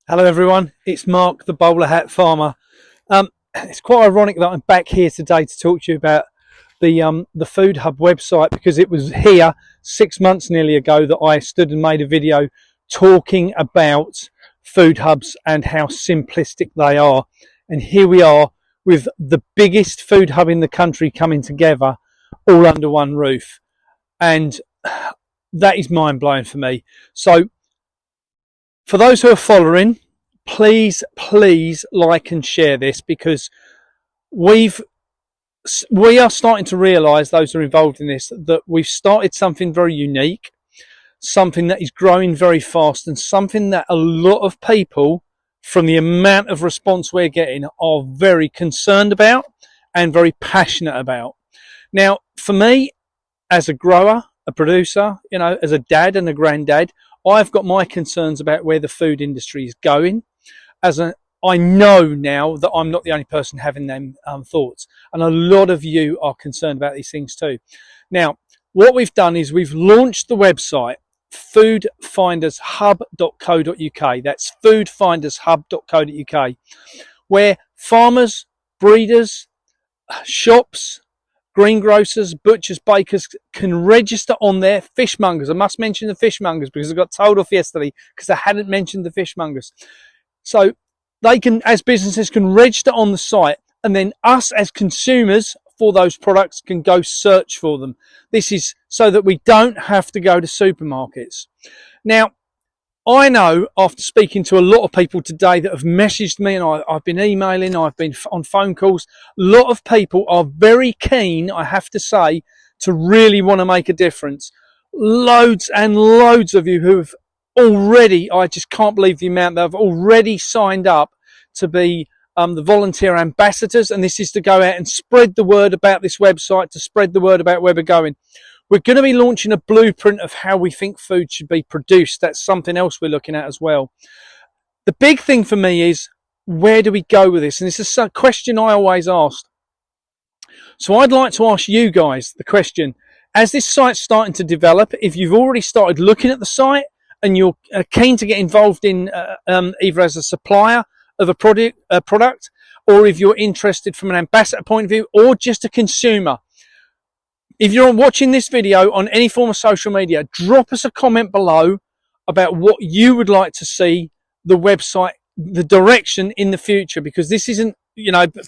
Hello everyone, it's Mark the bowler hat farmer. It's quite ironic that I'm back here today to talk to you about the Food Hub website, because it was here 6 months nearly ago that I stood and made a video talking about food hubs and how simplistic they are. And here we are with the biggest food hub in the country coming together all under one roof. And that is mind blowing for me. So for those who are following, please like and share this, because we are starting to realise, those who are involved in this, that we've started something very unique, something that is growing very fast, and something that a lot of people, from the amount of response we're getting, are very concerned about and very passionate about. Now, for me, as a grower, a producer, as a dad and a granddad, I've got my concerns about where the food industry is going. I know now that I'm not the only person having them thoughts, and a lot of you are concerned about these things too. Now, what we've done is we've launched the website foodfindershub.co.uk. That's foodfindershub.co.uk, where farmers, breeders, shops, greengrocers, butchers, bakers can register on there. Fishmongers, I must mention the fishmongers because I got told off yesterday because I hadn't mentioned the fishmongers. So they can, as businesses, can register on the site, and then us as consumers for those products can go search for them. This is so that we don't have to go to supermarkets. Now, I know, after speaking to a lot of people today that have messaged me, and I've been emailing, I've been on phone calls, a lot of people are very keen, I have to say, to really want to make a difference. Loads and loads of you who have already, I just can't believe the amount that have already signed up to be the volunteer ambassadors, and this is to go out and spread the word about this website, to spread the word about where we're going. We're going to be launching a blueprint of how we think food should be produced. That's something else we're looking at as well. The big thing for me is, where do we go with this? And this is a question I always ask. So I'd like to ask you guys the question, as this site's starting to develop, if you've already started looking at the site and you're keen to get involved in either as a supplier of a product, or if you're interested from an ambassador point of view, or just a consumer. If you're watching this video on any form of social media, drop us a comment below about what you would like to see the website, the direction in the future, because this isn't,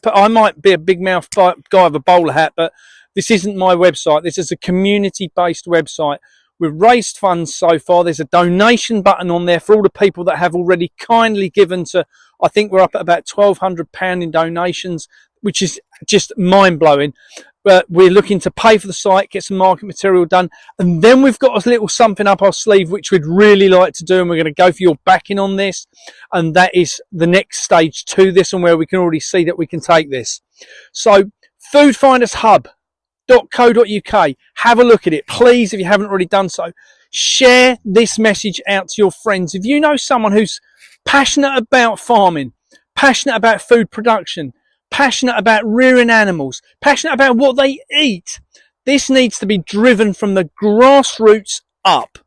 I might be a big mouth guy with a bowler hat, but this isn't my website. This is a community-based website. We've raised funds so far. There's a donation button on there for all the people that have already kindly given to, I think we're up at about £1,200 in donations, which is just mind-blowing. But we're looking to pay for the site, get some market material done, and then we've got a little something up our sleeve which we'd really like to do, and we're going to go for your backing on this, and that is the next stage to this, and where we can already see that we can take this. So foodfindershub.co.uk, have a look at it, please, if you haven't already done so. Share this message out to your friends. If you know someone who's passionate about farming, passionate about food production, passionate about rearing animals, passionate about what they eat, this needs to be driven from the grassroots up.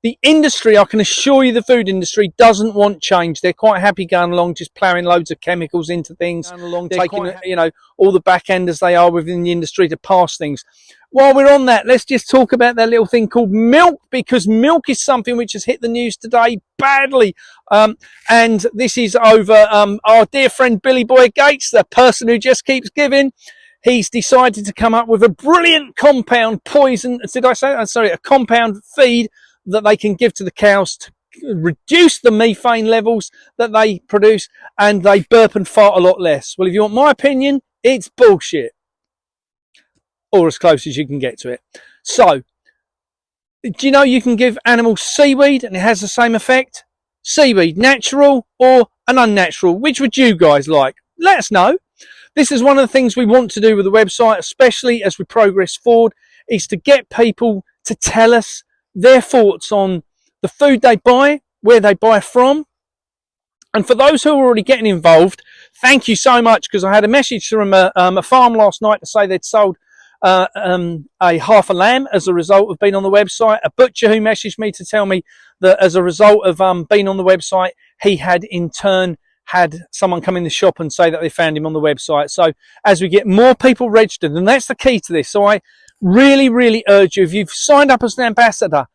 The industry, I can assure you, the food industry doesn't want change. They're quite happy going along, just ploughing loads of chemicals into things, taking, all the back end as they are within the industry to pass things. While we're on that, let's just talk about that little thing called milk, because milk is something which has hit the news today badly. And this is over our dear friend Billy Boy Gates, the person who just keeps giving. He's decided to come up with a brilliant compound poison, a compound feed that they can give to the cows to reduce the methane levels that they produce, and they burp and fart a lot less. Well, if you want my opinion, it's bullshit. Or as close as you can get to it. So, do you know you can give animals seaweed and it has the same effect? Seaweed, natural or an unnatural? Which would you guys like? Let us know. This is one of the things we want to do with the website, especially as we progress forward, is to get people to tell us their thoughts on the food they buy, where they buy from. And for those who are already getting involved, thank you so much, because I had a message from a farm last night to say they'd sold a half a lamb as a result of being on the website. A butcher who messaged me to tell me that as a result of being on the website, he had in turn had someone come in the shop and say that they found him on the website. So as we get more people registered, and that's the key to this, so I really, really urge you, if you've signed up as an ambassador,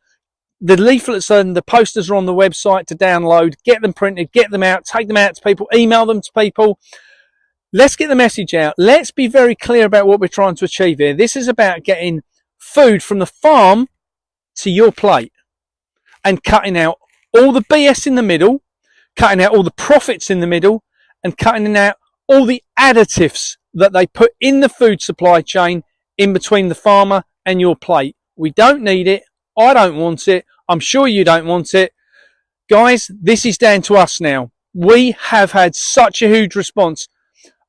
the leaflets and the posters are on the website to download, get them printed, get them out, take them out to people, email them to people. Let's get the message out. Let's be very clear about what we're trying to achieve here. This is about getting food from the farm to your plate and cutting out all the BS in the middle, cutting out all the profits in the middle, and cutting out all the additives that they put in the food supply chain in between the farmer and your plate. We don't need it. I don't want it. I'm sure you don't want it. Guys, this is down to us now. We have had such a huge response.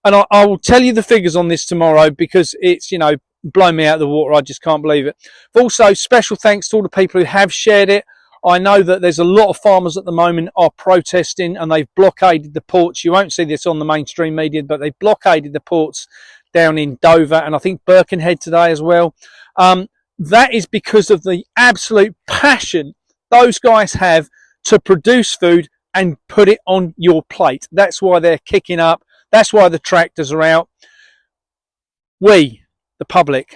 And I will tell you the figures on this tomorrow because it's, you know, blown me out of the water. I just can't believe it. Also, special thanks to all the people who have shared it. I know that there's a lot of farmers at the moment are protesting and they've blockaded the ports. You won't see this on the mainstream media, but they've blockaded the ports down in Dover and I think Birkenhead today as well. That is because of the absolute passion those guys have to produce food and put it on your plate. That's why they're kicking up. That's why the tractors are out. We, the public,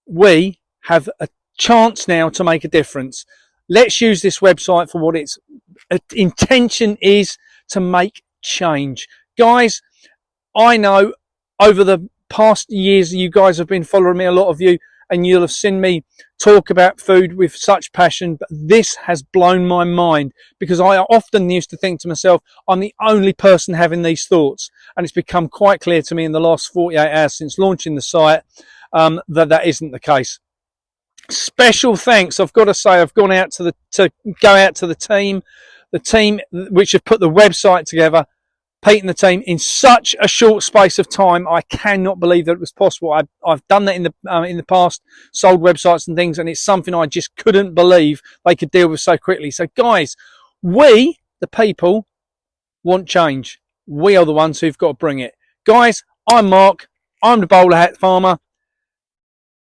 we have a chance now to make a difference. Let's use this website for what its intention is, to make change. Guys, I know over the past years you guys have been following me, a lot of you, and you'll have seen me talk about food with such passion, but this has blown my mind because I often used to think to myself, I'm the only person having these thoughts. And it's become quite clear to me in the last 48 hours since launching the site that isn't the case. Special thanks, I've got to say, I've gone out to the team which have put the website together. Pete and the team in such a short space of time. I cannot believe that it was possible. I've done that in the past, sold websites and things, and it's something I just couldn't believe they could deal with so quickly. So guys, we, the people, want change. We are the ones who've got to bring it. Guys, I'm Mark. I'm the bowler hat farmer.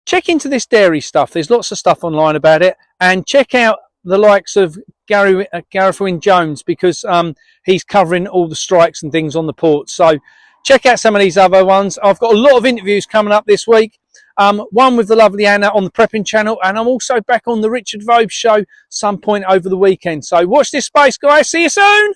Check into this dairy stuff. There's lots of stuff online about it, and check out the likes of Gareth Wyn Jones because he's covering all the strikes and things on the port. So check out some of these other ones. I've got a lot of interviews coming up this week. One with the lovely Anna on the Prepping channel, and I'm also back on the Richard Vobe show some point over the weekend. So watch this space, guys. See you soon.